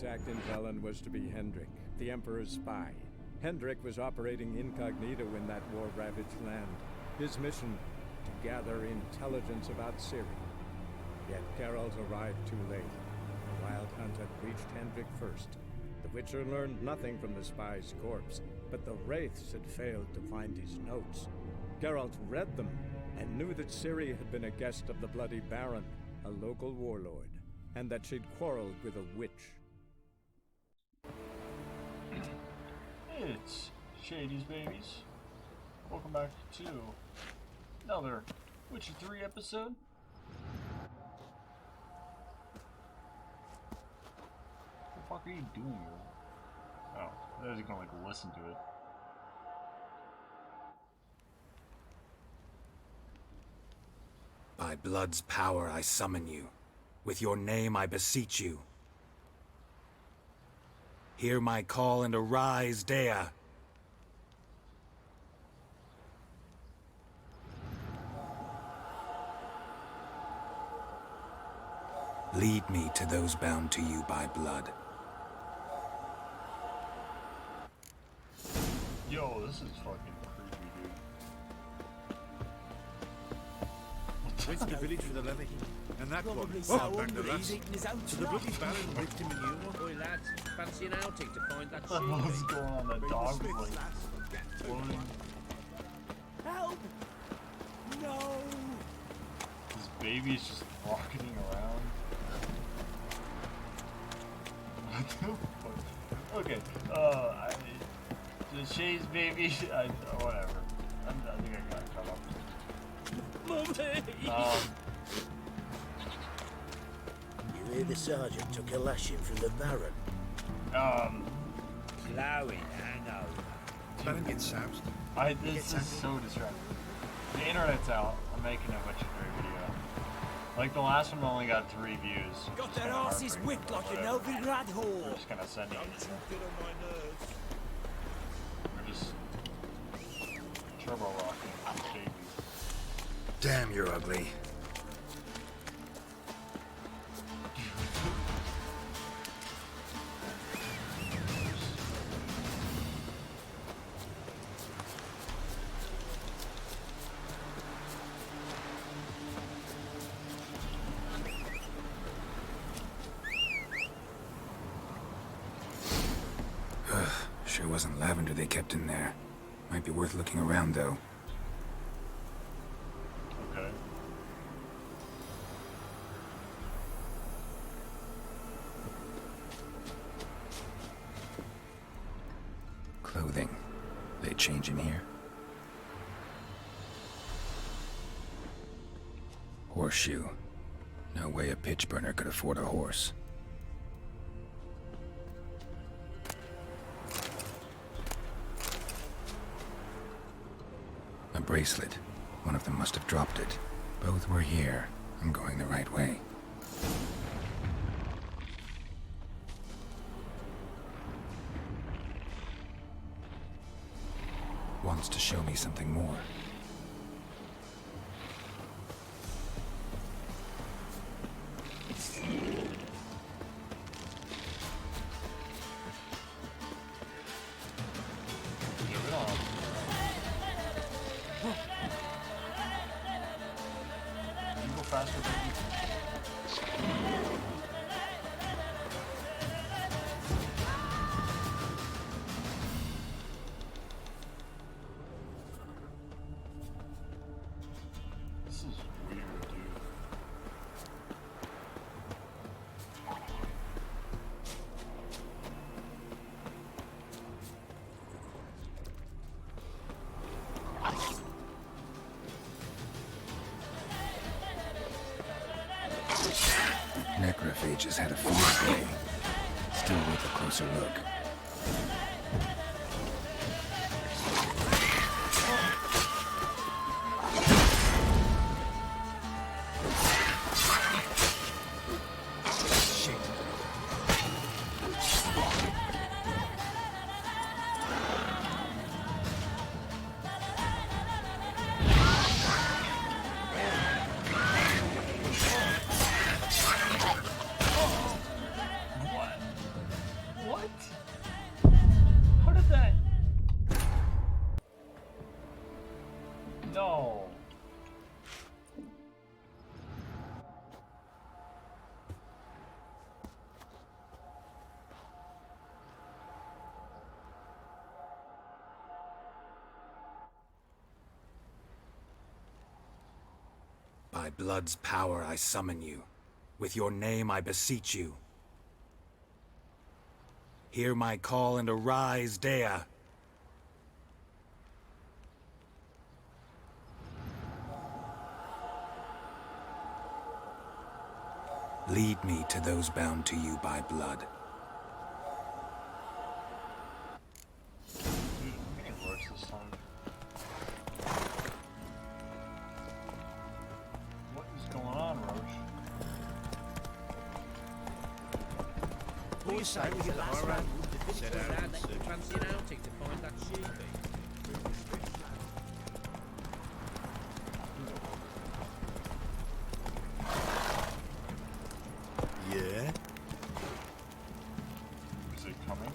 contact intel and was to be Hendrik, the Emperor's spy. Hendrik was operating incognito in that war-ravaged land. His mission, to gather intelligence about CIRIS. Yet Geralt arrived too late. The Wild Hunt had reached Hendrik first. The Witcher learned nothing from the spy's corpse, but the Wraiths had failed to find his notes. Geralt read them and knew that Ciri had been a guest of the Bloody Baron, a local warlord, and that she'd quarreled with a witch. It's Shadiez, babies. Welcome back to another Witcher 3 episode. What the fuck are you doing here? Oh, I was gonna like listen to it. By blood's power I summon you. With your name I beseech you. Hear my call and arise, Dea. Lead me to those bound to you by blood. Yo, this is fucking creepy, dude. Went to the village for the levy, and that one Probably oh, so back the hungry rats. he's eating his own So the bloody slop. baron whipped him in Europe. Boy, lads, fancy an outing to find that What's sheep. going on? That dog was like floating. Help! No! This baby's just rocketing around. What the fuck? Okay, the Shadiez baby, whatever. I think I got caught up. Mummy! You hear the sergeant took a lashing from the Baron? Chloe, hangover. Baron gets soused. This is so distracting. The internet's out. I'm making a Witcher 3 video. Like the last one only got 3 views. Got It's their kinda asses heartbreaking, whipped like but an whatever. elfin rat We're whore. just gonna send it. Get on my nerves. We're just turbo rocking baby. Damn, you're ugly. Sure wasn't lavender they kept in there. Might be worth looking around, though. Okay. Clothing. They change in here? Horseshoe. No way a pitch burner could afford a horse. A bracelet. One of them must have dropped it. Both were here. I'm going the right way. Wants to show me something more. Yeah, we don't have- Can you go faster, baby? This is weird, dude. Necrophages had a field day. Still worth a closer look. By blood's power I summon you. With your name I beseech you. Hear my call and arise, Dea. Lead me to those bound to you by blood. Dude, I can rush this time. What is going on, Roach? What do you say we get the Last high round. round? Set out and search. Fancy an outing to find that sheepy? Yeah? Is it coming?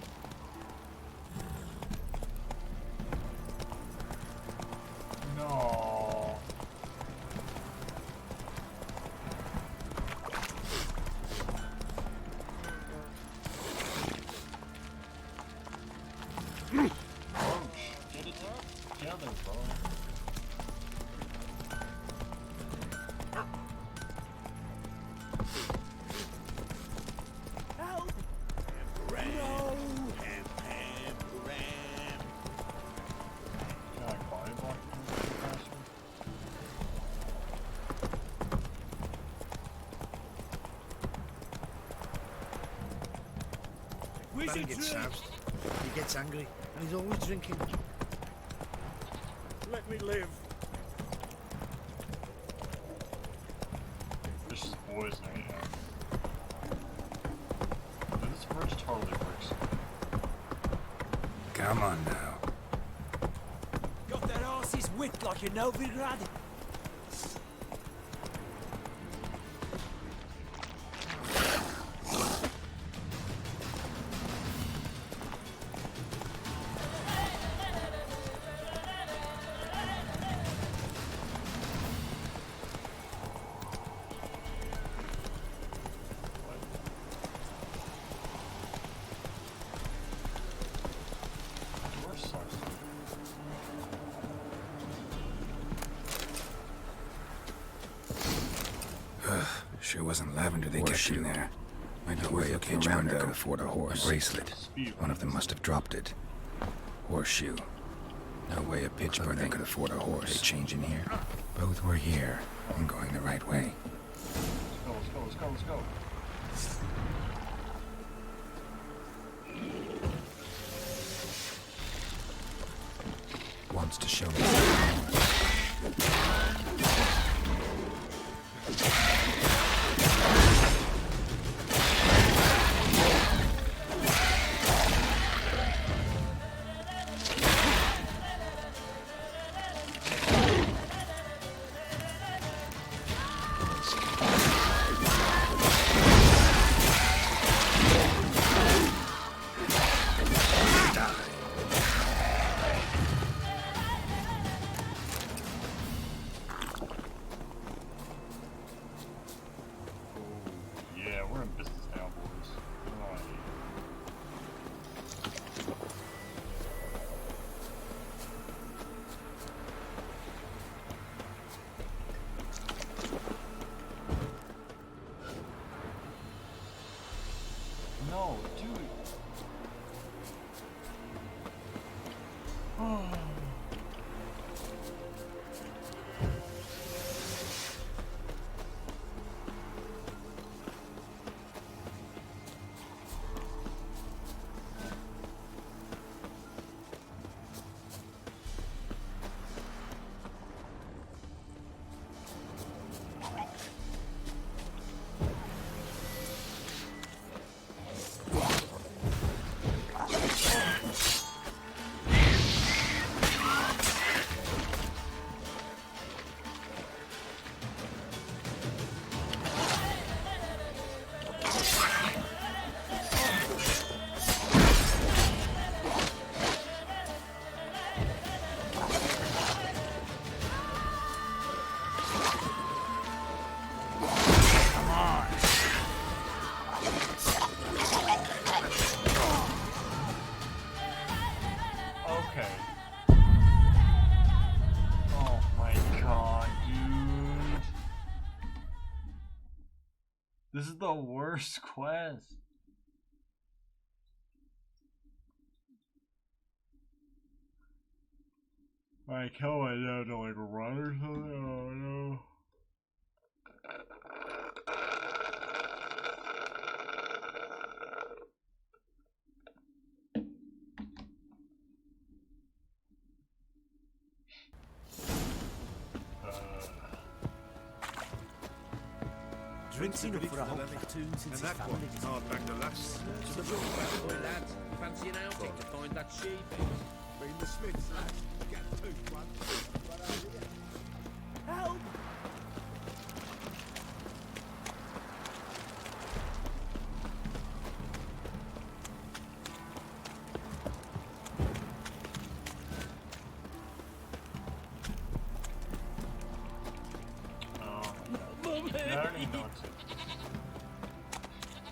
No. Roach, get it together, bro. Can I buy one faster? Baron gets soused. He gets angry, and he's always drinking. Let me live. This is poison, yeah. Dude, this bridge totally works. Come on now. Got that arse's whipped like a Novigrad. Door sucks. Sure wasn't lavender they kept in there. Might be worth looking around though. Could afford a horse. A bracelet. One of them must have dropped it. Horseshoe. No way a pitch burner could afford a horse. They change in here. Both were here. I'm going the right way. Let's go, let's go, let's go, let's go. Wants to show me. Yeah, we're in business now, boys. Right. No, dude. Okay. Oh my god, dude. This is the worst quest. Like, how I know to like run or something? Oh no. Drinks enough for a whole platoon since And his that family one, didn't hard back to last. Boy, lads, fancy an outing to find that sheep? Bring the Smiths, lad. Get two, one. Help! I don't even know what to.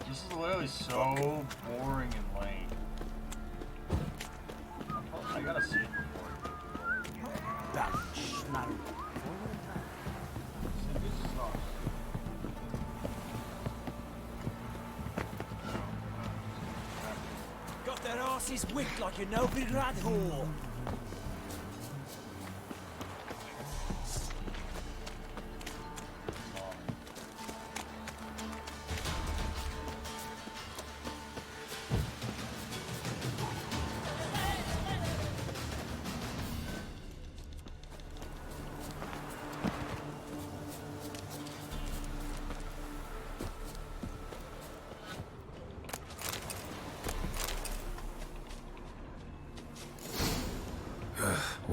This is literally so boring and lame. I gotta see it before. This sucks. Got their asses whipped like a no-big rat whore.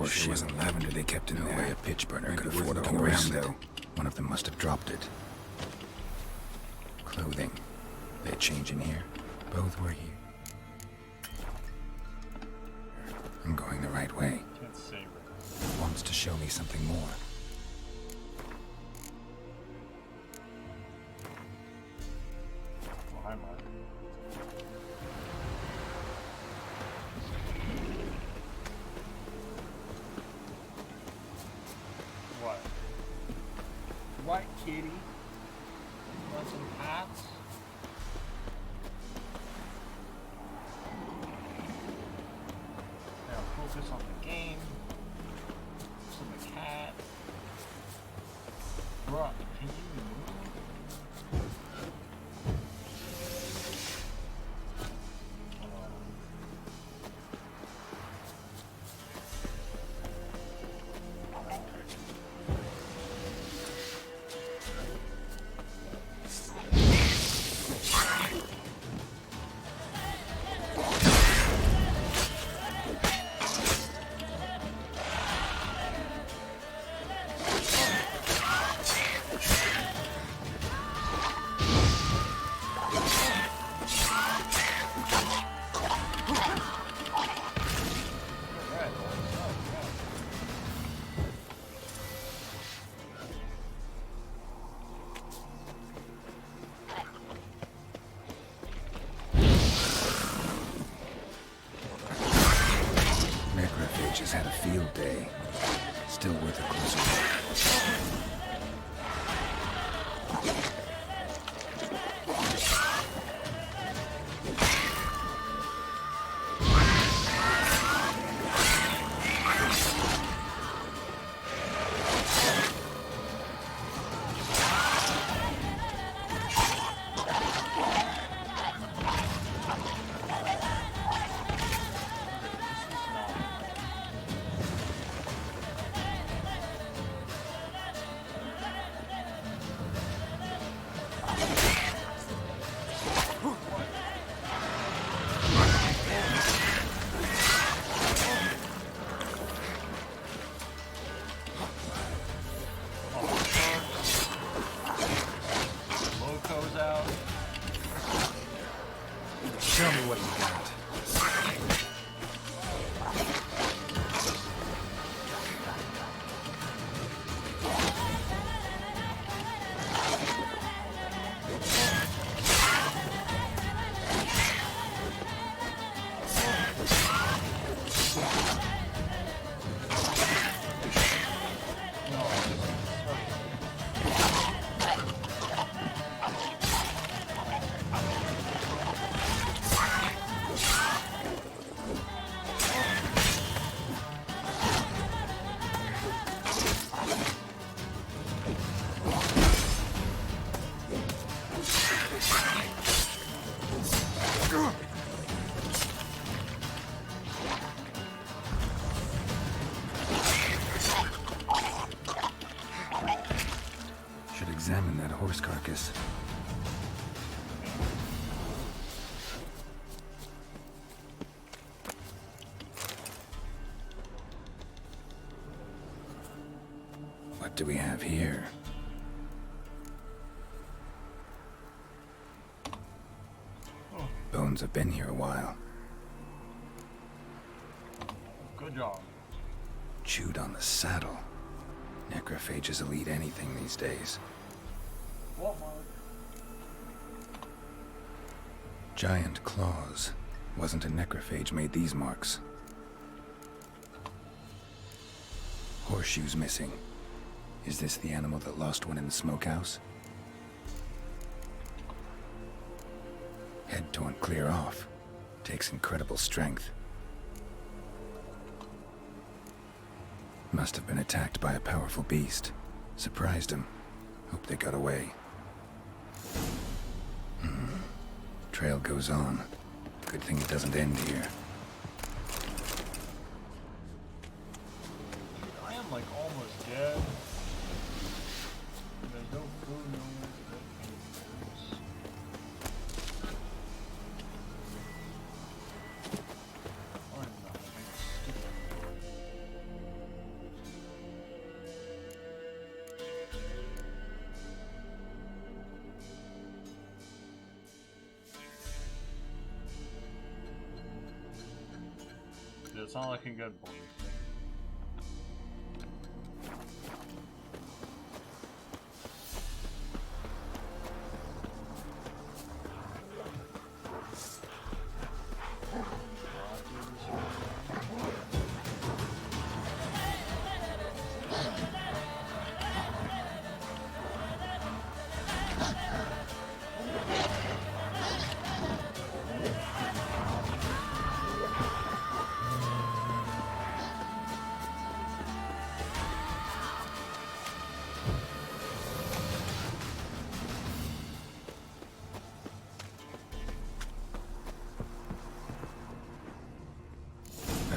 She wasn't lavender they kept in there. No way a pitch burner could afford a horse, though. One of them must have dropped it. Clothing. They change in here. Both were here. I'm going the right way. Can't savor it. Wants to show me something more. Oh, hi, Mark. What? White kitty? Want some hats? Now focus on the game. Focus on the cat. Bruh, can you move? Necrophages had a field day. Still worth a closer look. horse carcass. What do we have here? Bones have been here a while. Good job. Chewed on the saddle. Necrophages will eat anything these days. What, Mark? Giant claws. Wasn't a necrophage made these marks. Horseshoes missing. Is this the animal that lost one in the smokehouse? Head torn clear off. Takes incredible strength. Must have been attacked by a powerful beast. Surprised him. Hope they got away. Trail goes on. Good thing it doesn't end here. I am like almost dead. There's no food, no food. Or nothing. It's not looking good, boys.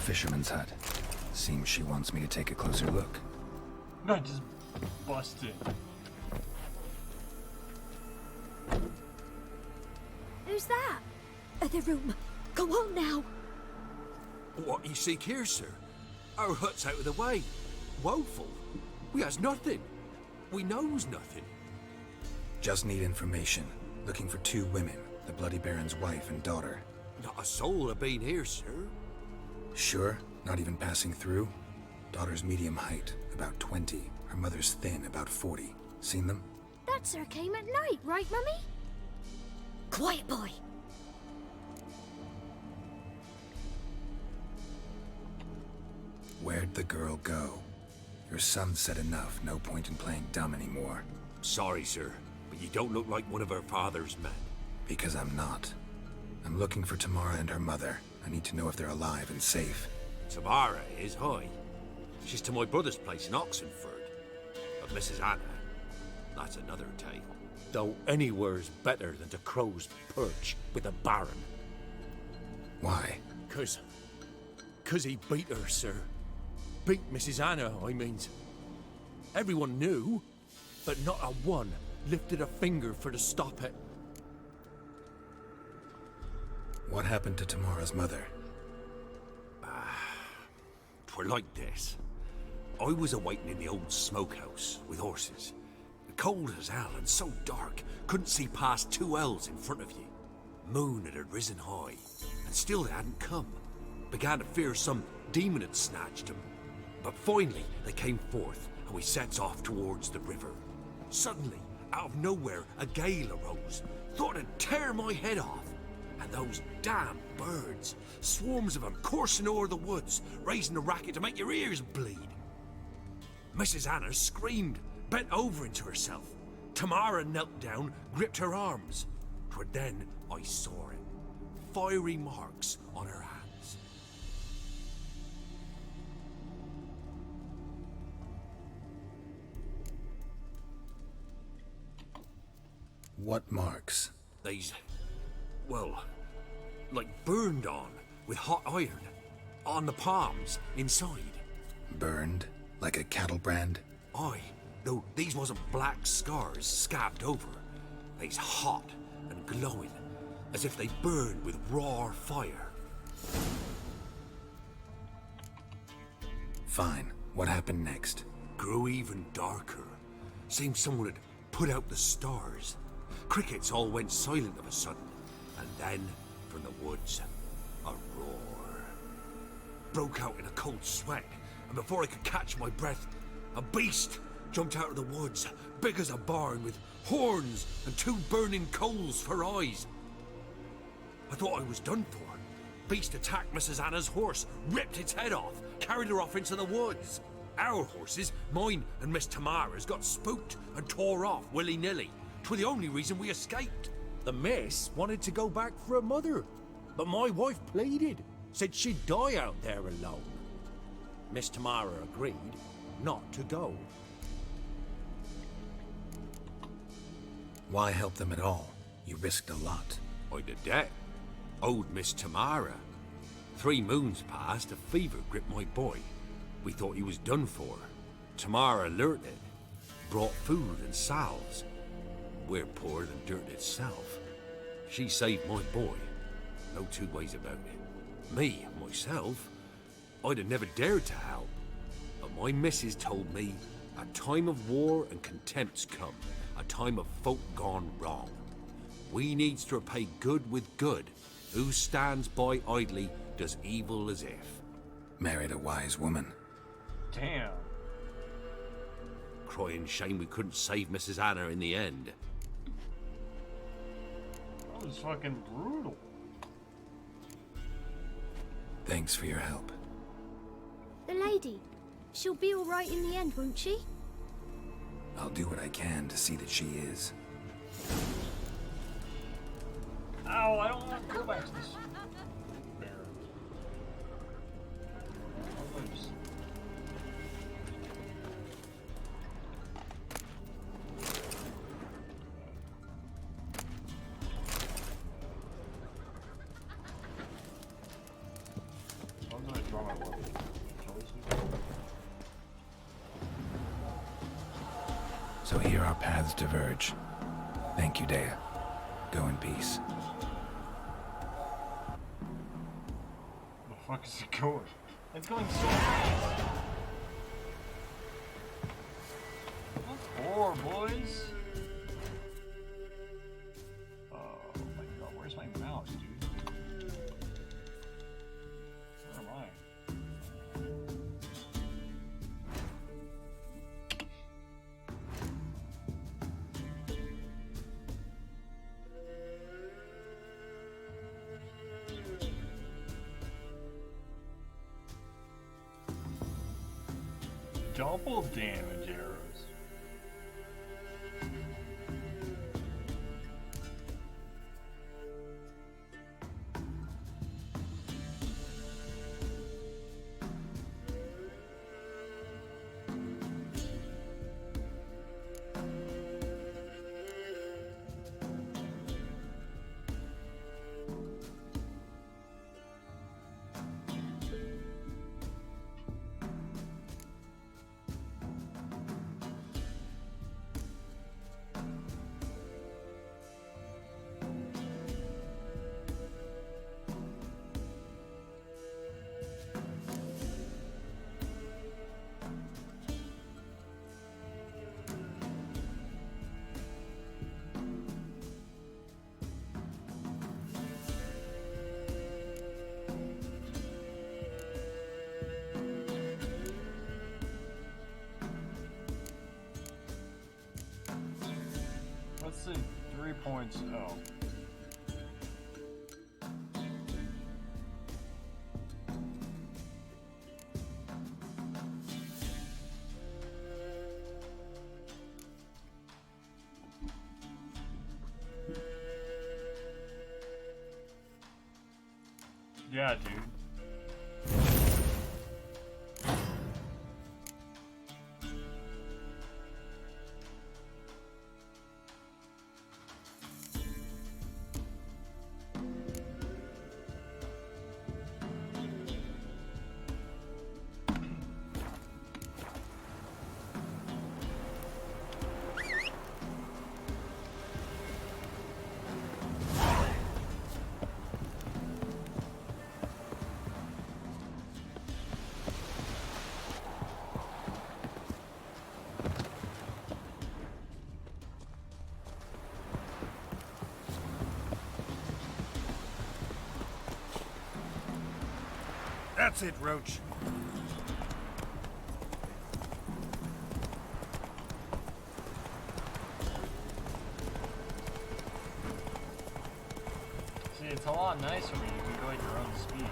Fisherman's hut. Seems she wants me to take a closer look. No, just busted. Who's that? The room. Go on now. What you seek here, sir? Our hut's out of the way. Woeful. We has nothing. We knows nothing. Just need information. Looking for 2 women. The Bloody Baron's wife and daughter. Not a soul have been here, sir. Sure? Not even passing through? Daughter's medium height, about 20. Her mother's thin, about 40. Seen them? That sir came at night, right, Mummy? Quiet, boy. Where'd the girl go? Your son said enough. No point in playing dumb anymore. Sorry, sir, but you don't look like one of our father's men. Because I'm not. I'm looking for Tamara and her mother. I need to know if they're alive and safe. Tamara is high. She's to my brother's place in Oxenford. But Mrs. Anna, that's another tale. Though anywhere's better than to Crow's Perch with the Baron. Why? Cause he beat her, sir. Beat Mrs. Anna, I means. Everyone knew, but not a one lifted a finger for to stop it. What happened to Tamara's mother? Twere like this. I was awaiting in the old smokehouse with horses. Cold as hell and so dark, couldn't see past 2 ells in front of you. Moon had risen high, and still they hadn't come. Began to fear some demon had snatched them. But finally they came forth, and we sets off towards the river. Suddenly, out of nowhere, a gale arose. Thought it'd tear my head off. And those damn birds, swarms of them coursing o'er the woods, raising a racket to make your ears bleed. Mrs. Anna screamed, bent over into herself. Tamara knelt down, gripped her arms. 'Twere then I saw it. Fiery marks on her hands. What marks? These, well, like burned on with hot iron. On the palms, inside. Burned? Like a cattle brand? Aye, Though these wasn't black scars scabbed over. They's hot and glowing, as if they burned with raw fire. Fine. What happened next? Grew even darker. Seemed someone had put out the stars. Crickets all went silent of a sudden, and then, from the woods, a roar. Broke out in a cold sweat, and before I could catch my breath, a beast jumped out of the woods, big as a barn, with horns and 2 burning coals for eyes. I thought I was done for. Beast attacked Mrs. Anna's horse, ripped its head off, carried her off into the woods. Our horses, mine and Miss Tamara's, got spooked and tore off willy-nilly. 'Twere the only reason we escaped. The miss wanted to go back for her mother, but my wife pleaded, said she'd die out there alone. Miss Tamara agreed not to go. Why help them at all? You risked a lot. I'd a debt. Owed Miss Tamara. 3 moons passed, a fever gripped my boy. We thought he was done for. Tamara alerted, brought food and salves. We're poorer than dirt itself. She saved my boy. No 2 ways about it. Me, myself, I'd have never dared to help. But my missus told me a time of war and contempt's come. A time of folk gone wrong. We needs to repay good with good. Who stands by idly does evil as if. Married a wise woman. Damn. Crying shame we couldn't save Mrs. Anna in the end. That was fucking brutal. Thanks for your help. The lady. She'll be all right in the end, won't she? I'll do what I can to see that she is. Ow, I don't want to go back to this bear. Oops. I'm gonna draw my weapon. So here our paths diverge. Thank you, Dea. Go in peace. Where the fuck is it going? It's going so fast. What for, boys? Oh my god, where's my mouse, dude? Where am I? Double damage arrows. Let's see, 3 points. Oh. Yeah, dude. That's it, Roach. See, it's a lot nicer when you can go at your own speed.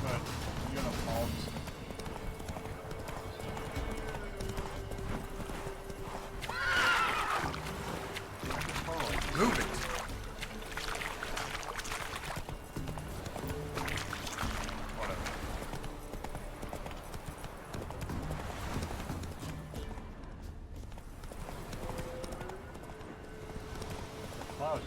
But you're gonna fall just Move it. flowers.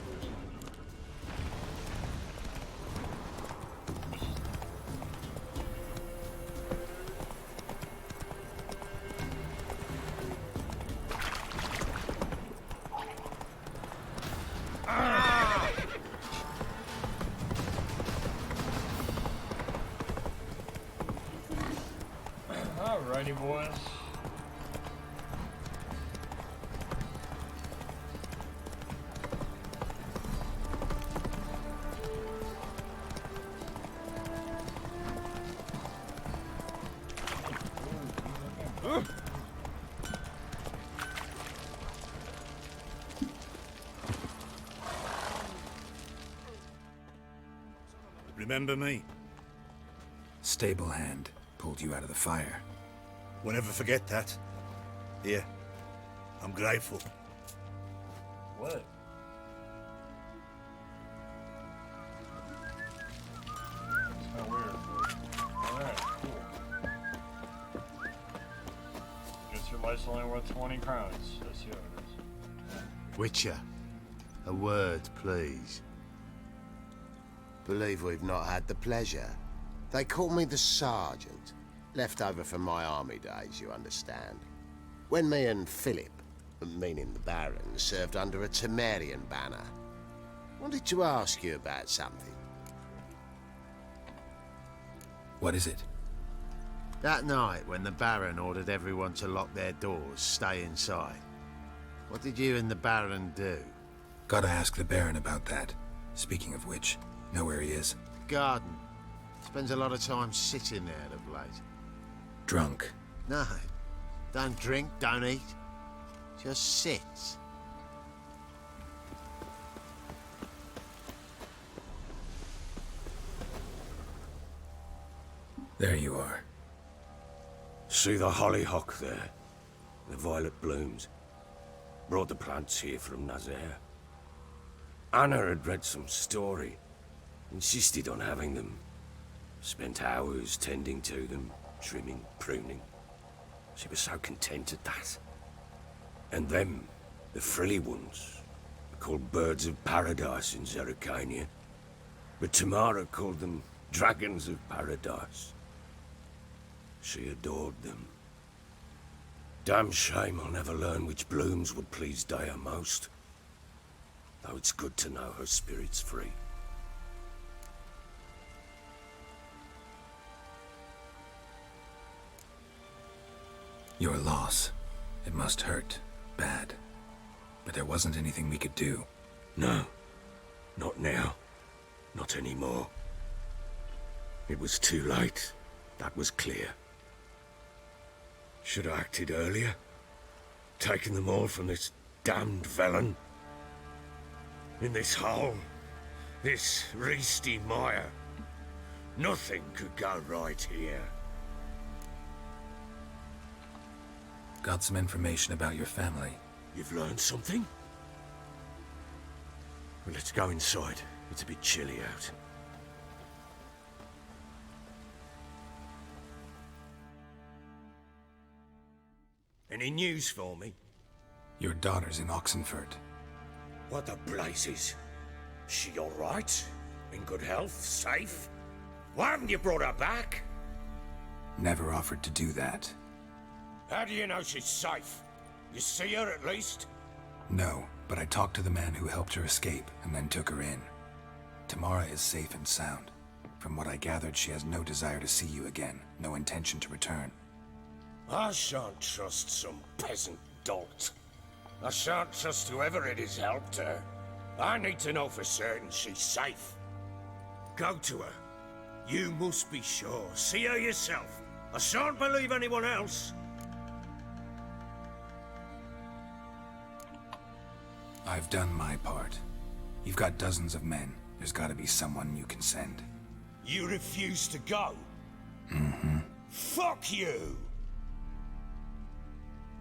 Alrighty, boys. Remember me? Stable hand pulled you out of the fire. We'll never forget that. Here, I'm grateful. What? It's kind of weird. Alright, cool. Guess your life's only worth 20 crowns. That's how it is. Witcher, a word, please. Believe we've not had the pleasure. They call me the Sergeant. Left over from my army days, you understand. When me and Philip, meaning the Baron, served under a Temerian banner. Wanted to ask you about something. What is it? That night when the Baron ordered everyone to lock their doors, stay inside. What did you and the Baron do? Gotta ask the Baron about that. Speaking of which, know where he is? Garden. Spends a lot of time sitting there of late. Drunk. No. Don't drink, don't eat. Just sits. There you are. See the hollyhock there? The violet blooms. Brought the plants here from Nazaire. Anna had read some story. Insisted on having them. Spent hours tending to them, trimming, pruning. She was so content at that. And them, the frilly ones, called birds of paradise in Zerrikania. But Tamara called them dragons of paradise. She adored them. Damn shame I'll never learn which blooms would please Dea most. Though it's good to know her spirit's free. Your loss. It must hurt. Bad. But there wasn't anything we could do. No. Not now. Not anymore. It was too late. That was clear. Should have acted earlier. Taken them all from this damned Velen. In this hole. This reesty mire. Nothing could go right here. Got some information about your family. You've learned something? Well, let's go inside. It's a bit chilly out. Any news for me? Your daughter's in Oxenford. What the blazes? She all right? In good health? Safe? Why haven't you brought her back? Never offered to do that. How do you know she's safe? You see her at least? No, but I talked to the man who helped her escape and then took her in. Tamara is safe and sound. From what I gathered, she has no desire to see you again, no intention to return. I shan't trust some peasant dolt. I shan't trust whoever it is helped her. I need to know for certain she's safe. Go to her. You must be sure. See her yourself. I shan't believe anyone else. I've done my part. You've got dozens of men. There's gotta be someone you can send. You refuse to go? Mm-hmm. Fuck you!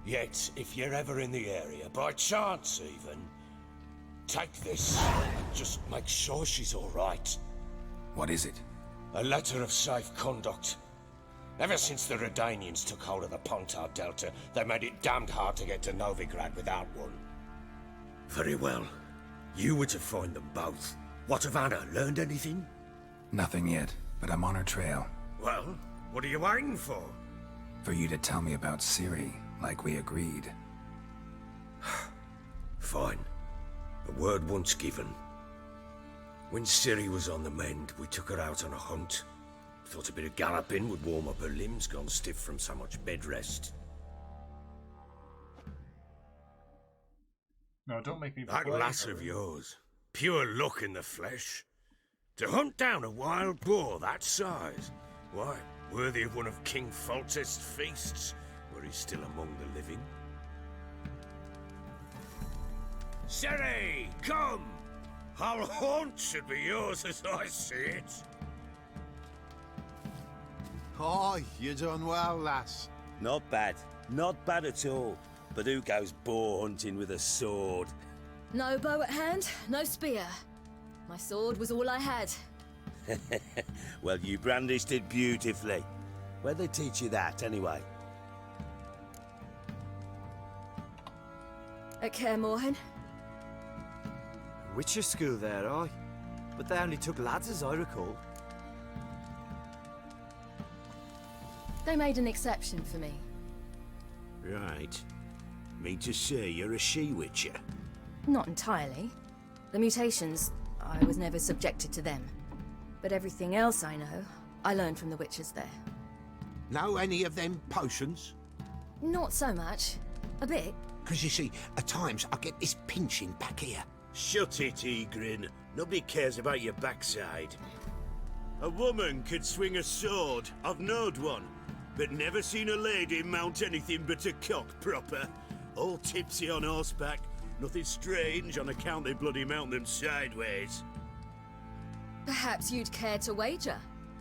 Yet, if you're ever in the area, by chance even, take this and just make sure she's all right. What is it? A letter of safe conduct. Ever since the Redanians took hold of the Pontar Delta, they made it damned hard to get to Novigrad without one. Very well. You were to find them both. What of Anna? Learned anything? Nothing yet, but I'm on her trail. Well, what are you waiting for? For you to tell me about Ciri, like we agreed. Fine. A word once given. When Ciri was on the mend, we took her out on a hunt. Thought a bit of galloping would warm up her limbs, gone stiff from so much bed rest. No, don't make me. That lass of yours, pure luck in the flesh. To hunt down a wild boar that size, why, worthy of one of King Foltest's feasts, where he's still among the living. Ciri, come! Our haunt should be yours as I see it. Oh, you done well, lass. Not bad. Not bad at all. But who goes boar hunting with a sword? No bow at hand, no spear. My sword was all I had. Well, you brandished it beautifully. Where'd they teach you that, anyway? At Kaer Morhen. Witcher school there, aye. But they only took lads, as I recall. They made an exception for me. Right. Mean to say you're a she-witcher? Not entirely. The mutations, I was never subjected to them. But everything else I know, I learned from the witches there. Know any of them potions? Not so much. A bit. Because you see, at times I get this pinching back here. Shut it, Egrin. Nobody cares about your backside. A woman could swing a sword. I've knowed one. But never seen a lady mount anything but a cock proper. All tipsy on horseback. Nothing strange on account they bloody mount them sideways. Perhaps you'd care to wager?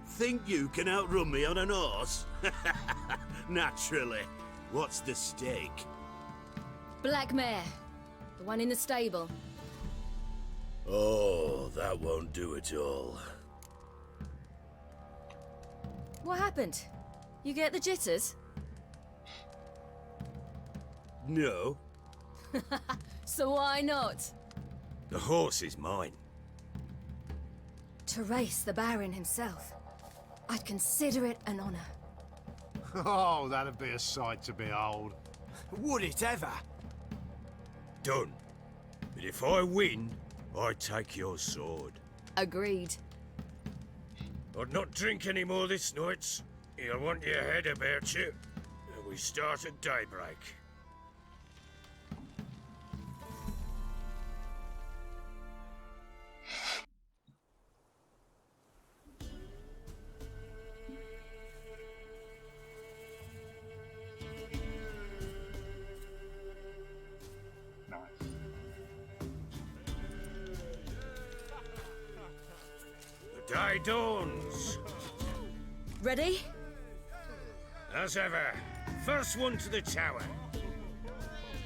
Think you can outrun me on an horse? Naturally. What's the stake? Black mare. The one in the stable. Oh, that won't do at all. What happened? You get the jitters? No. So why not? The horse is mine. To race the Baron himself. I'd consider it an honor. Oh, that'd be a sight to behold. Would it ever? Done. But if I win, I take your sword. Agreed. I'd not drink any more this night. You'll want your head about you. We start at daybreak. The day dawns. Ready? As ever, first one to the tower.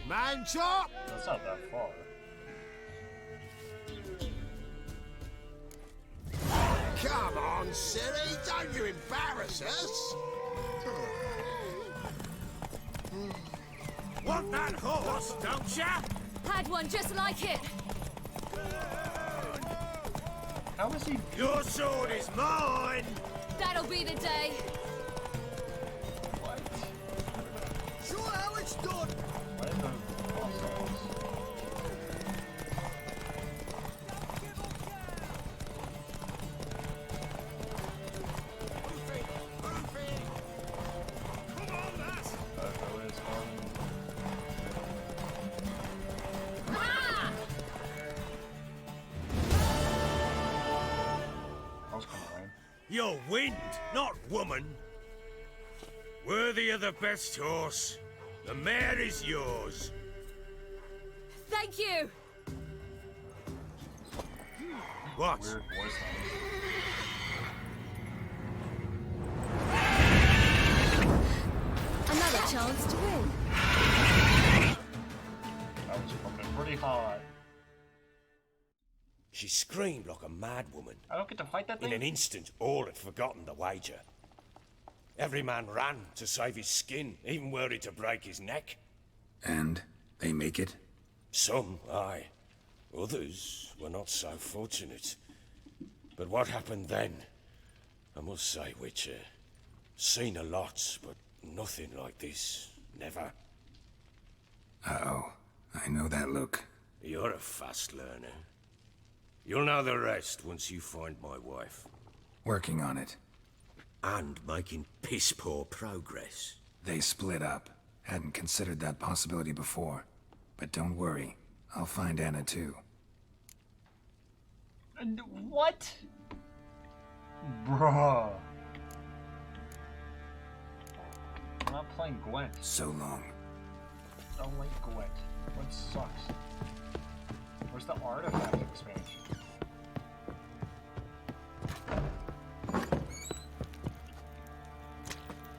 Man chop! That's not that far. Come on, Ciri, don't you embarrass us! Want that horse, don't ya? Had one just like it. How is he? Your sword is mine! That'll be the day. Sure how it's done! You're wind, not woman. Worthy of the best horse. The mare is yours. Thank you! What? Weird voice Another chance to win. That was coming pretty hard. She screamed like a mad woman. I don't get to fight that thing? In an instant, all had forgotten the wager. Every man ran to save his skin, even worried to break his neck. And they make it? Some, aye. Others were not so fortunate. But what happened then? I must say, Witcher, seen a lot, but nothing like this. Never. Uh-oh. I know that look. You're a fast learner. You'll know the rest once you find my wife. Working on it. And making piss-poor progress. They split up. Hadn't considered that possibility before. But don't worry. I'll find Anna too. What? Bruh. I'm not playing Gwent. So long. I don't like Gwent. Gwent sucks. Where's the artifact expansion?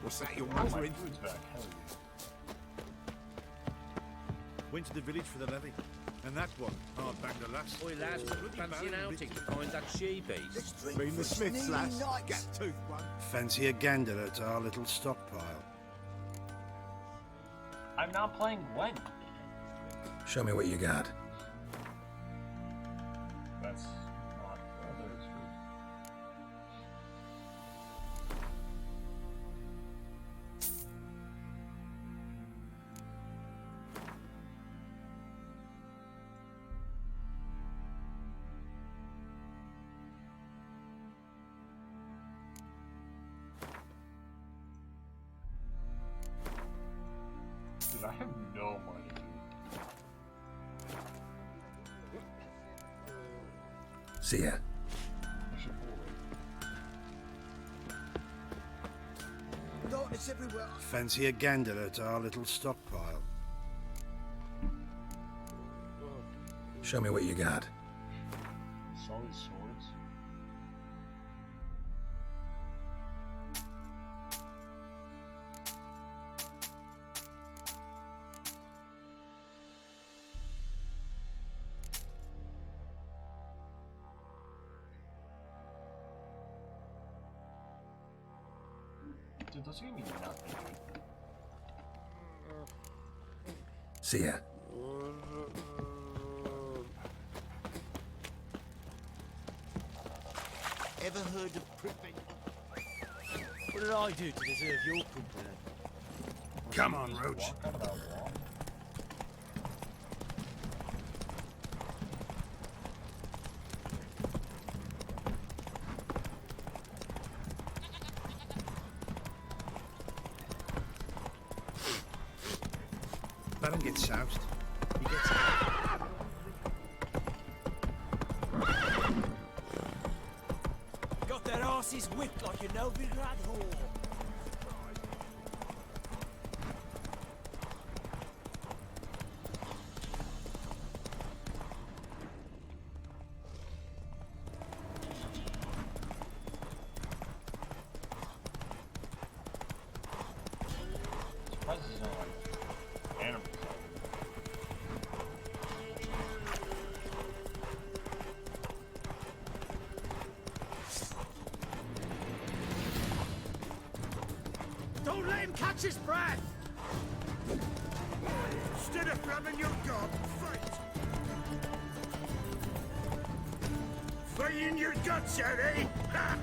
What's that you're Oh, my wondering? food's back. Hell yeah. Went to the village for the levy. And that one, hard banged a lass. Oi, lads, fancy an outing to find that she-beast? Been the Smiths, lass. Get tooth one. Fancy a gander at our little stockpile. I'm not playing Gwent. Show me what you got. That's not the other truth. Dude, I have no money, dude. See ya. Darkness everywhere. Fancy a gander at our little stockpile. Show me what you got. Solid swords. Dude, those are gonna be nothing. See ya. Ever heard of prevent? What did I do to deserve your company? Come on, Roach. Baron gets soused. He gets Got their asses whipped like a Novigrad whore. Surprised there's no like animals. Don't let him catch his breath! Instead of grabbing your gun, fight! Fighting your guts out, eh? Ha!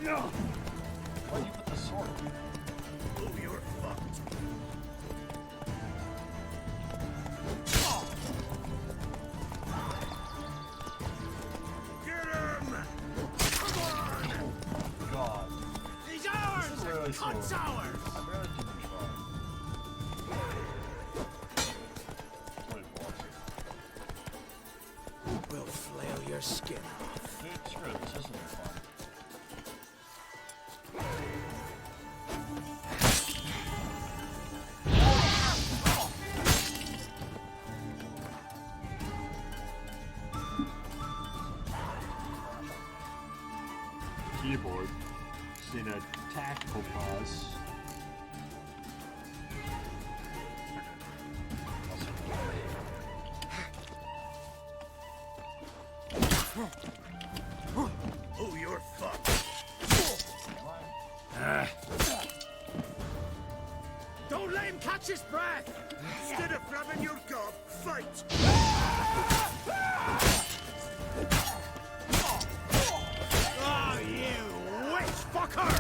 No! Why'd you put the sword? Oh, you're fucked. Get him! Come on! barely saw. I barely did try. We'll flail your skin off. Dude, screw this. This will be fun. Keyboard. Seen a tactical pause. Oh, you're fucked. Don't let him catch his breath! Instead of grabbing your gob, fight! Oh, you witch fucker!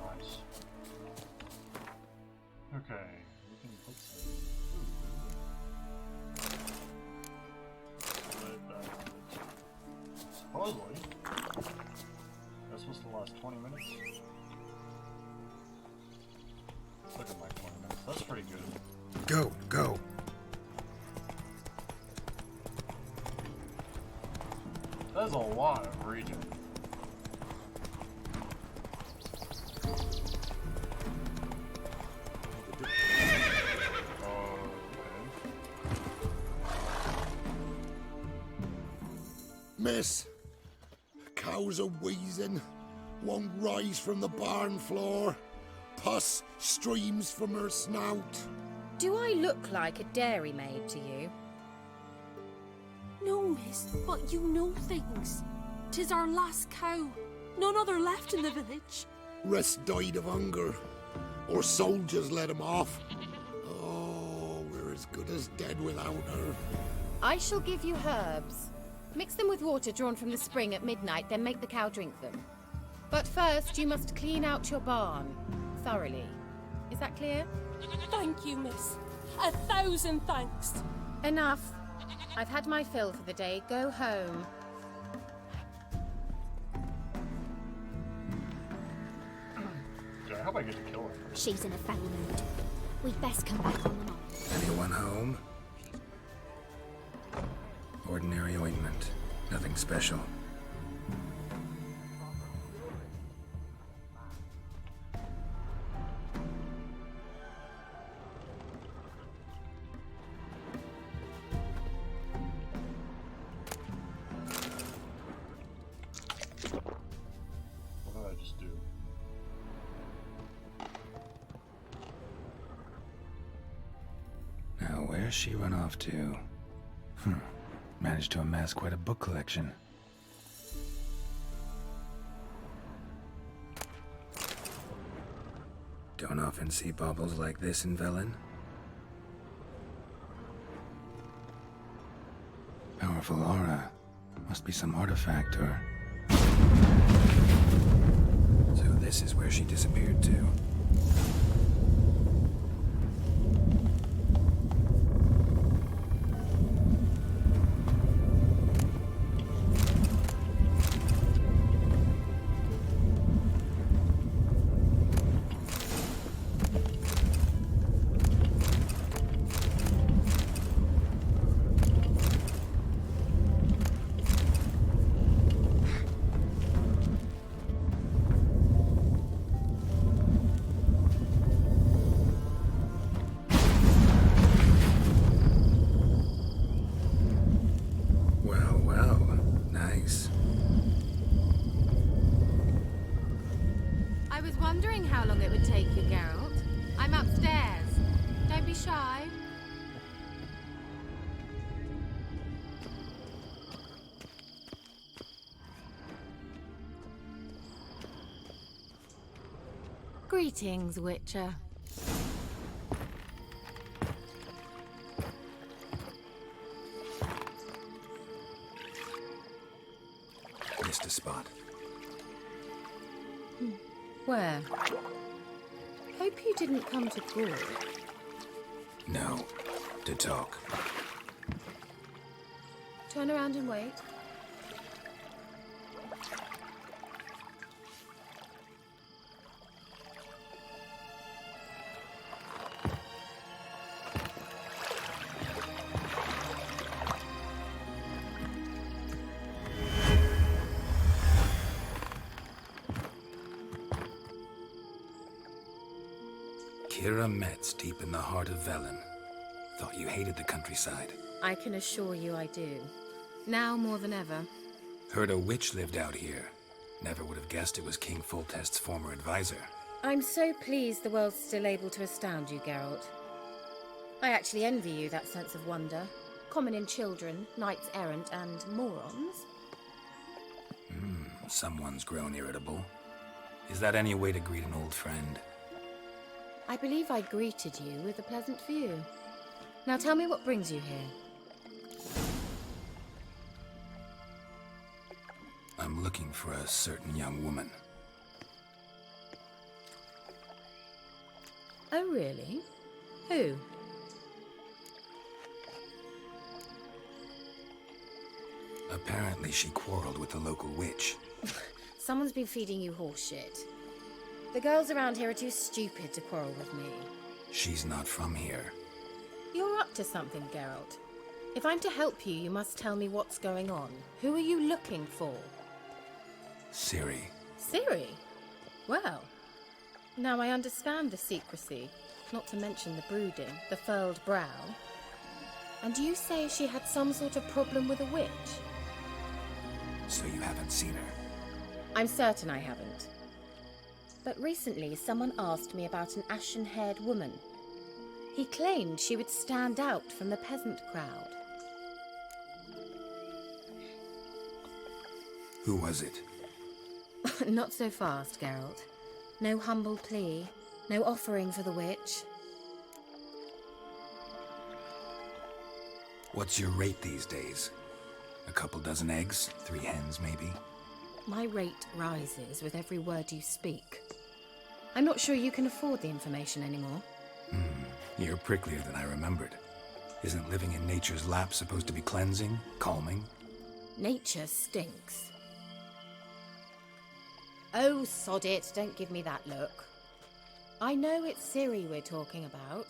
Nice. Okay, we can put some food. Supposedly, that's supposed to last 20 minutes. Look at my 20 minutes. That's pretty good. Go, go. That's a lot of region. Miss, cows are wheezing, won't rise from the barn floor, pus streams from her snout. Do I look like a dairymaid to you? No, miss, but you know things. 'Tis our last cow. None other left in the village. Rest died of hunger, or soldiers let him off. Oh, we're as good as dead without her. I shall give you herbs. Mix them with water drawn from the spring at midnight, then make the cow drink them. But first, you must clean out your barn thoroughly. Is that clear? Thank you, miss. 1,000 thanks. Enough. I've had my fill for the day. Go home. I hope I get to kill her. She's in a foul mood. We'd best come back on the knoll. Anyone home? Ordinary ointment. Nothing special. What did I just do? Now, where's she run off to? Managed to amass quite a book collection. Don't often see baubles like this in Velen. Powerful aura. Must be some artifact or... So this is where she disappeared to. I was wondering how long it would take you, Geralt. I'm upstairs. Don't be shy. Greetings, Witcher. Missed a spot. Where? Hope you didn't come to Gaul. No. to talk. Turn around and wait. Kira Metz, deep in the heart of Velen. Thought you hated the countryside. I can assure you I do. Now more than ever. Heard a witch lived out here. Never would have guessed it was King Foltest's former advisor. I'm so pleased the world's still able to astound you, Geralt. I actually envy you that sense of wonder. Common in children, knights errant, and morons. Someone's grown irritable. Is that any way to greet an old friend? I believe I greeted you with a pleasant view. Now tell me what brings you here. I'm looking for a certain young woman. Oh, really? Who? Apparently she quarreled with the local witch. Someone's been feeding you horseshit. The girls around here are too stupid to quarrel with me. She's not from here. You're up to something, Geralt. If I'm to help you, you must tell me what's going on. Who are you looking for? Ciri. Ciri? Well, now I understand the secrecy, not to mention the brooding, the furled brow. And you say she had some sort of problem with a witch? So you haven't seen her? I'm certain I haven't. But recently, someone asked me about an ashen-haired woman. He claimed she would stand out from the peasant crowd. Who was it? Not so fast, Geralt. No humble plea, no offering for the witch. What's your rate these days? A couple dozen eggs? 3 hens, maybe? My rate rises with every word you speak. I'm not sure you can afford the information anymore. You're pricklier than I remembered. Isn't living in nature's lap supposed to be cleansing, calming? Nature stinks. Oh, sod it, don't give me that look. I know it's Ciri we're talking about.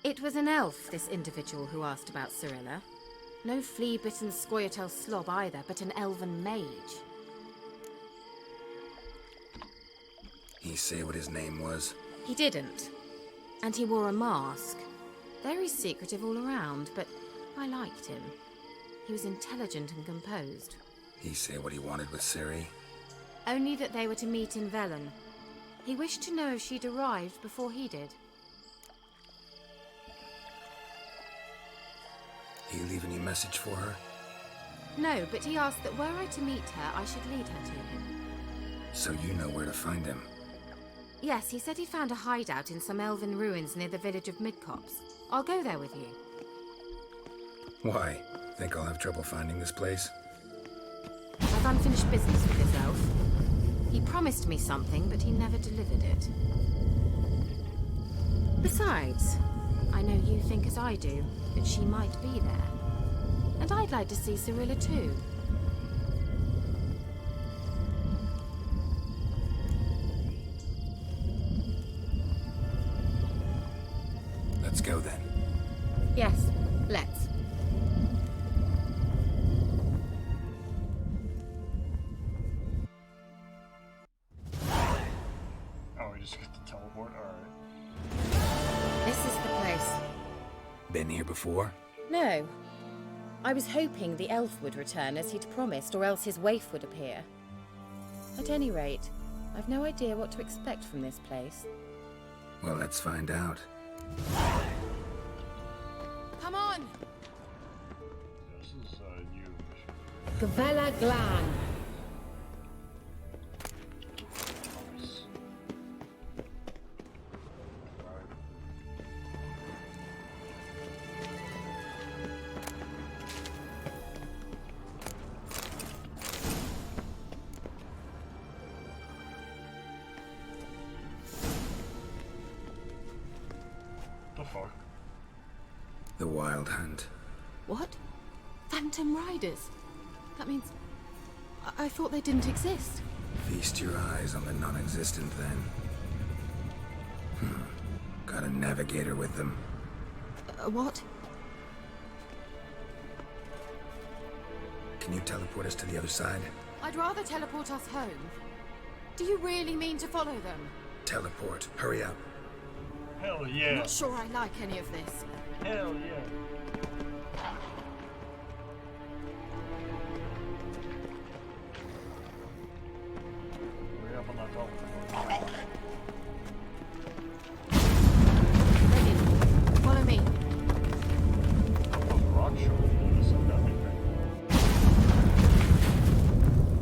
It was an elf, this individual who asked about Cirilla. No flea-bitten Scoia'tael slob either, but an elven mage. He say what his name was? He didn't. And he wore a mask. Very secretive all around, but I liked him. He was intelligent and composed. He say what he wanted with Ciri? Only that they were to meet in Velen. He wished to know if she'd arrived before he did. He leave any message for her? No, but he asked that were I to meet her, I should lead her to him. So you know where to find him? Yes, he said he found a hideout in some elven ruins near the village of Midcopse. I'll go there with you. Why? Think I'll have trouble finding this place? I've unfinished business with this elf. He promised me something, but he never delivered it. Besides, I know you think as I do, that she might be there. And I'd like to see Cirilla too. Let's go then. Yes, let's. Oh, we just got the teleport? Alright. This is the place. Been here before? No. I was hoping the elf would return as he'd promised, or else his waif would appear. At any rate, I've no idea what to expect from this place. Well, let's find out. Come on! This is a new mission. Gavella Glan. Nice. Alright. The fuck? The Wild Hunt. What? Phantom Riders? That means... I thought they didn't exist. Feast your eyes on the non-existent, then. Got a navigator with them. What? Can you teleport us to the other side? I'd rather teleport us home. Do you really mean to follow them? Teleport. Hurry up. Hell yeah. I'm not sure I like any of this. Hell yeah. Hurry up on that door. Ready. Follow me.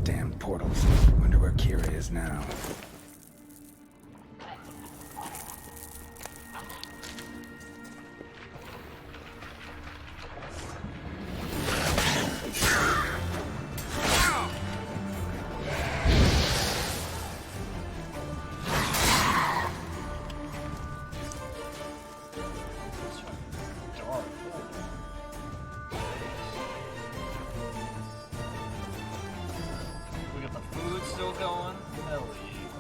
Damn portals. Wonder where Kira is now. Still going? Hell yeah.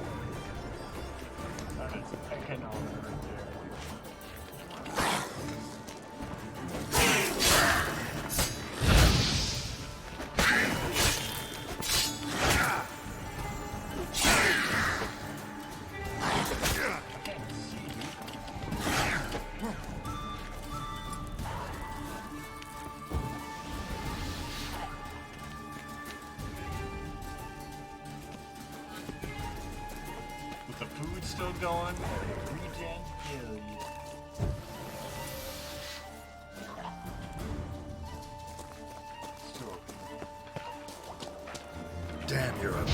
That is economic right there. With the food still going, regen, hell yeah. Still. Damn, you're up.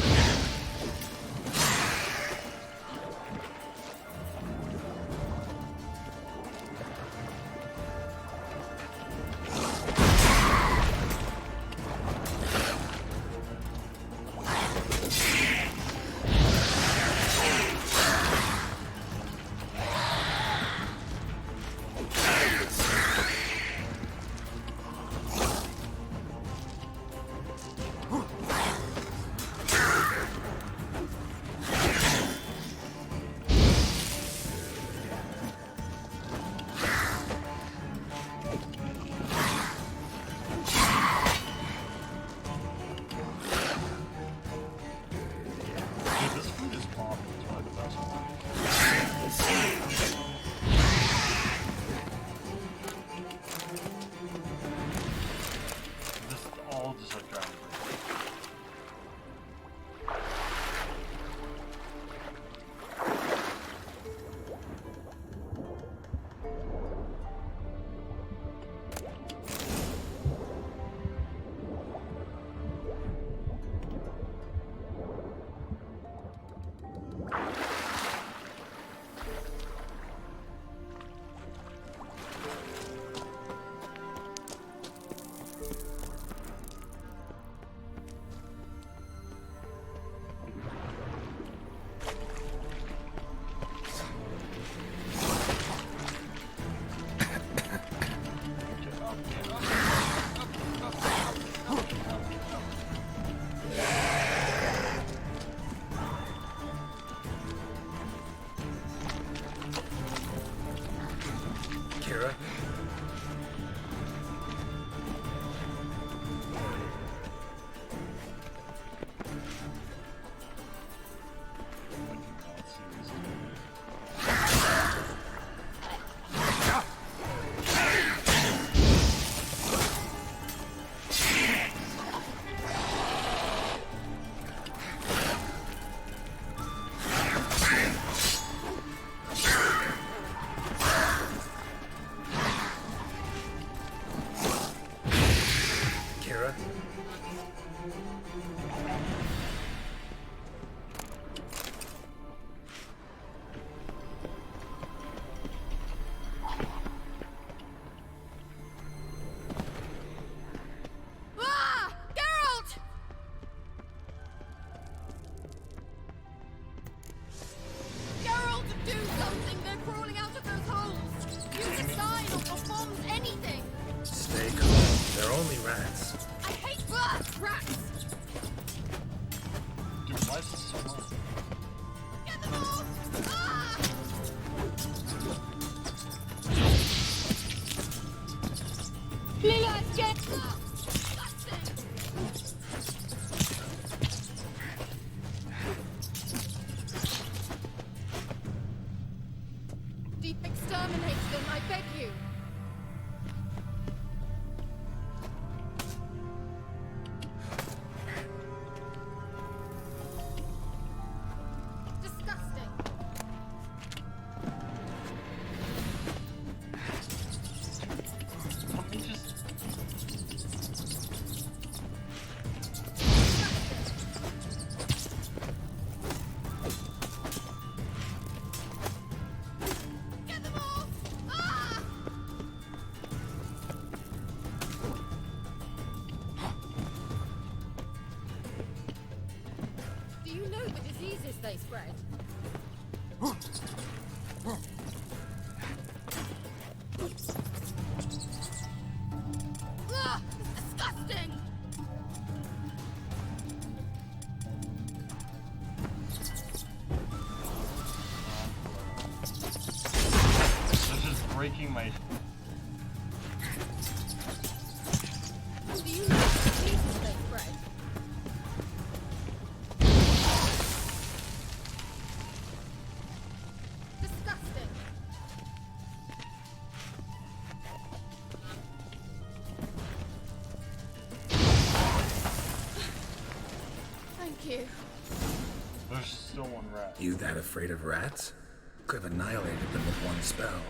Only rats. I hate rats! Dude, why is this so hard? Get them all! Ah! Leela, get up! Exterminate them, I beg you! Disgusting! Let me just... Do you know the diseases they spread? Ugh, it's disgusting! This is breaking my... Do you know the diseases they spread? Disgusting! Thank you. There's still one rat. You that afraid of rats? Could have annihilated them with one spell.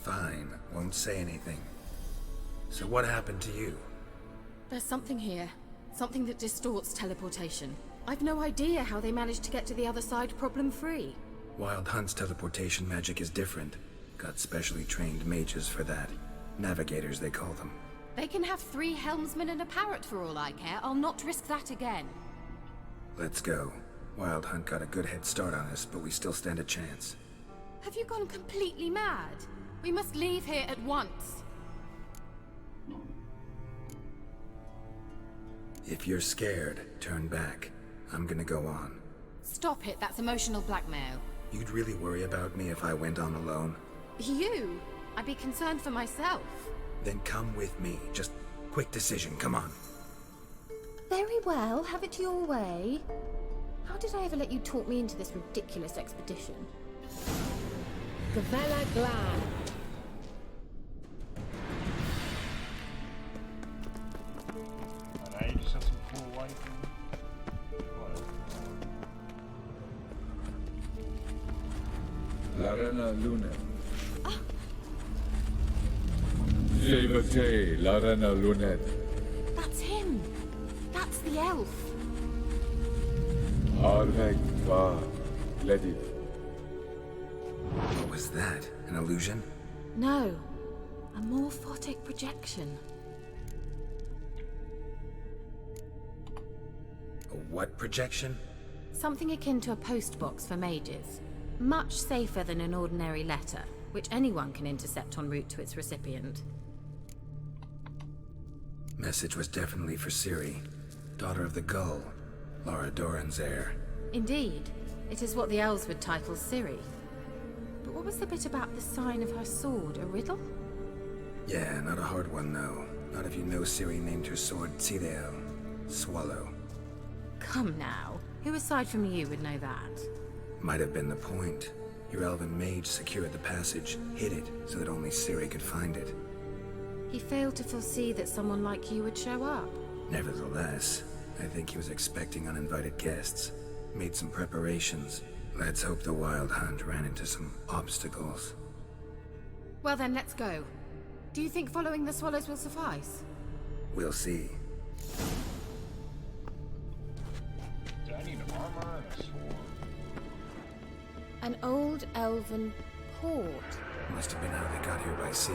Fine, won't say anything. So what happened to you? There's something here. Something that distorts teleportation. I've no idea how they managed to get to the other side problem-free. Wild Hunt's teleportation magic is different. Got specially trained mages for that. Navigators, they call them. They can have 3 helmsmen and a parrot for all I care. I'll not risk that again. Let's go. Wild Hunt got a good head start on us, but we still stand a chance. Have you gone completely mad? We must leave here at once. If you're scared, turn back. I'm gonna go on. Stop it, that's emotional blackmail. You'd really worry about me if I went on alone? You? I'd be concerned for myself. Then come with me. Just quick decision, come on. Very well, have it your way. How did I ever let you talk me into this ridiculous expedition? Gavella Glan. Alright, you just have some cool light. Larena Luna. Jevate Larena Lunet. That's him. That's the elf. Arvek Va Ledith. What was that? An illusion? No. A morphotic projection. A what projection? Something akin to a postbox for mages. Much safer than an ordinary letter, which anyone can intercept en route to its recipient. Message was definitely for Ciri, daughter of the Gull, Lara Doran's heir. Indeed. It is what the elves would title Ciri. But what was the bit about the sign of her sword? A riddle? Yeah, not a hard one, though. Not if you know Ciri named her sword Tidel, Swallow. Come now. Who aside from you would know that? Might have been the point. Your elven mage secured the passage, hid it, so that only Ciri could find it. He failed to foresee that someone like you would show up. Nevertheless, I think he was expecting uninvited guests. Made some preparations. Let's hope the Wild Hunt ran into some obstacles. Well then, let's go. Do you think following the swallows will suffice? We'll see. Do I need armor and a sword? An old elven port. Must have been how they got here by sea.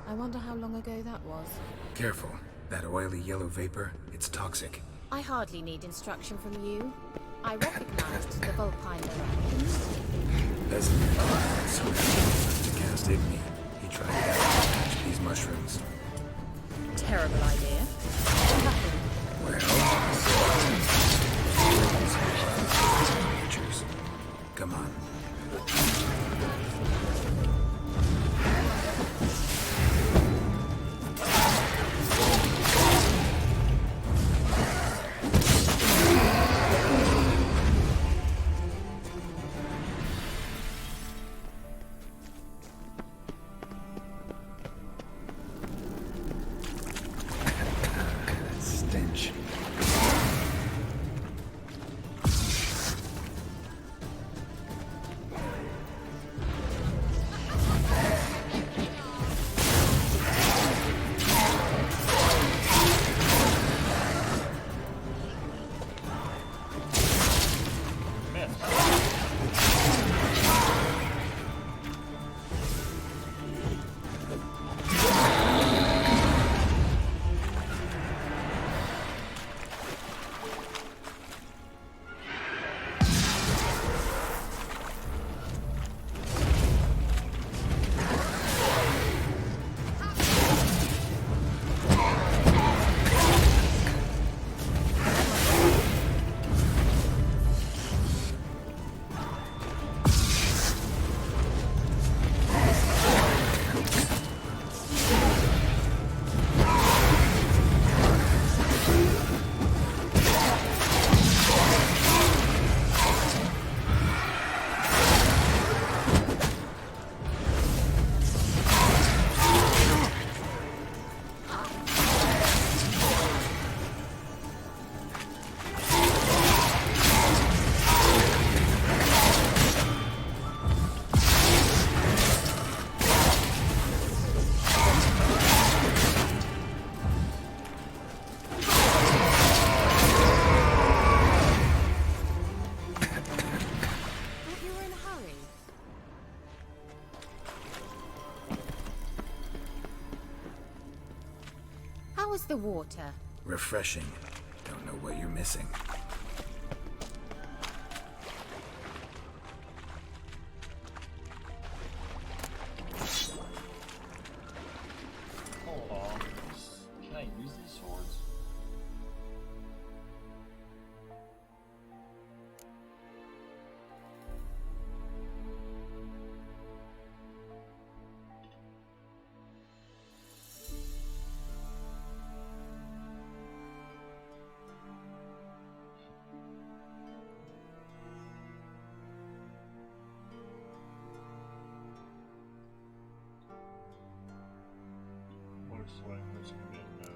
I wonder how long ago that was. Careful. That oily yellow vapor, it's toxic. I hardly need instruction from you. I recognized the Vulpine immediately. As soon as to cast Igni, he tried that. these mushrooms? Terrible idea. What happened? Creatures. Come on. Stench. How was the water? Refreshing. Don't know what you're missing. Hold on. Can I use these swords? Looks like there's gonna be a no.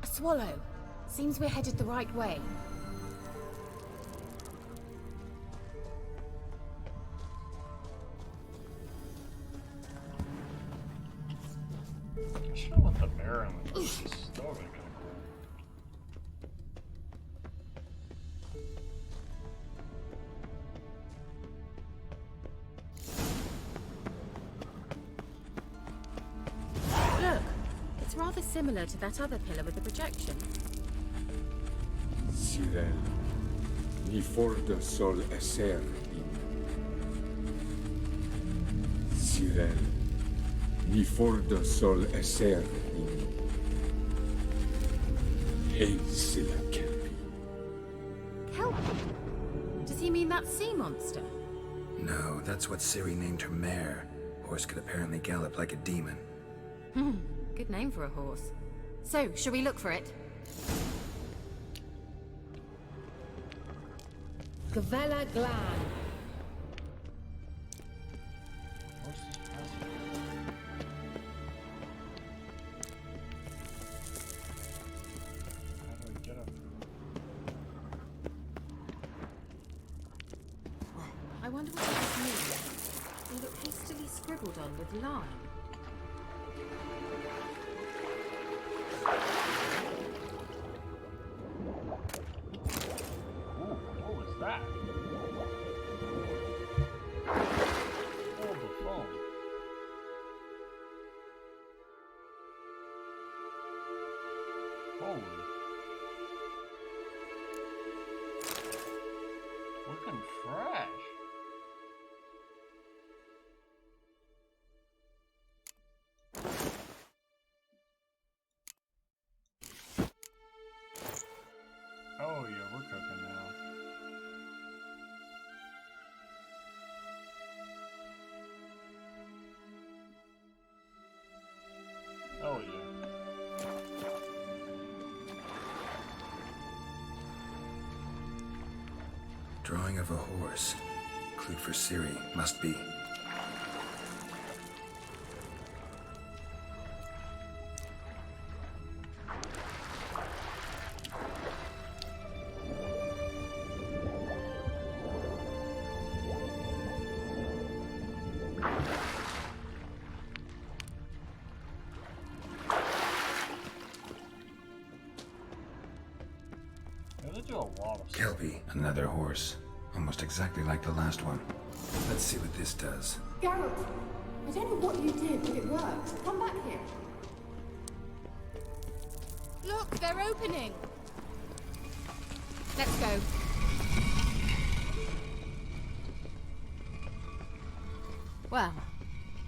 A swallow. Seems we're headed the right way. I should have let the bear in the bushes. That would have been kind of cool. Look, it's rather similar to that other pillar with the projection. Sirel, ni forda sol esser in. Sirel, ni forda sol esser in. Hail Silla Kelpie. Kelpie? Does he mean that sea monster? No, that's what Ciri named her mare. Horse could apparently gallop like a demon. Good name for a horse. So, shall we look for it? Gavella Glan. How do wonder what this means. They look hastily scribbled on with lime. Ooh, what was that? Hold the phone. Holy. Looking fresh. Oh yeah, we're cooking now. Oh yeah. Drawing of a horse. Clue for Ciri. Must be. Kelpie, another horse. Almost exactly like the last one. Let's see what this does. Geralt, I don't know what you did, but it worked. Come back here. Look, they're opening. Let's go. Well,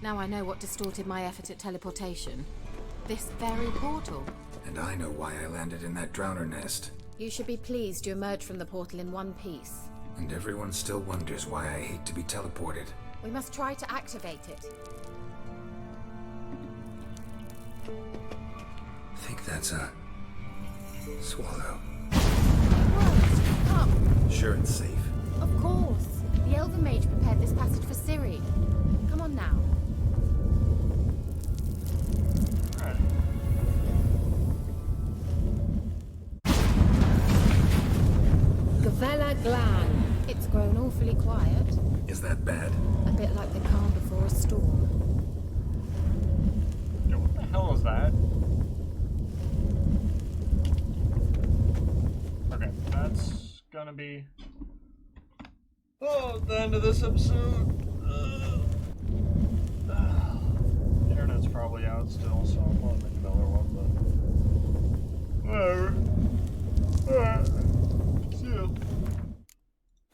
now I know what distorted my effort at teleportation. This very portal. And I know why I landed in that drowner nest. You should be pleased you emerged from the portal in one piece. And everyone still wonders why I hate to be teleported. We must try to activate it. Think that's a... swallow. What? Come. Sure it's safe. Of course. The Elven Mage prepared this passage for Ciri. Come on now. Gavella Glan. It's grown awfully quiet. Is that bad? A bit like the calm before a storm. Yeah, what the hell is that? Okay, that's gonna be... Oh, the end of this episode. The internet's probably out still.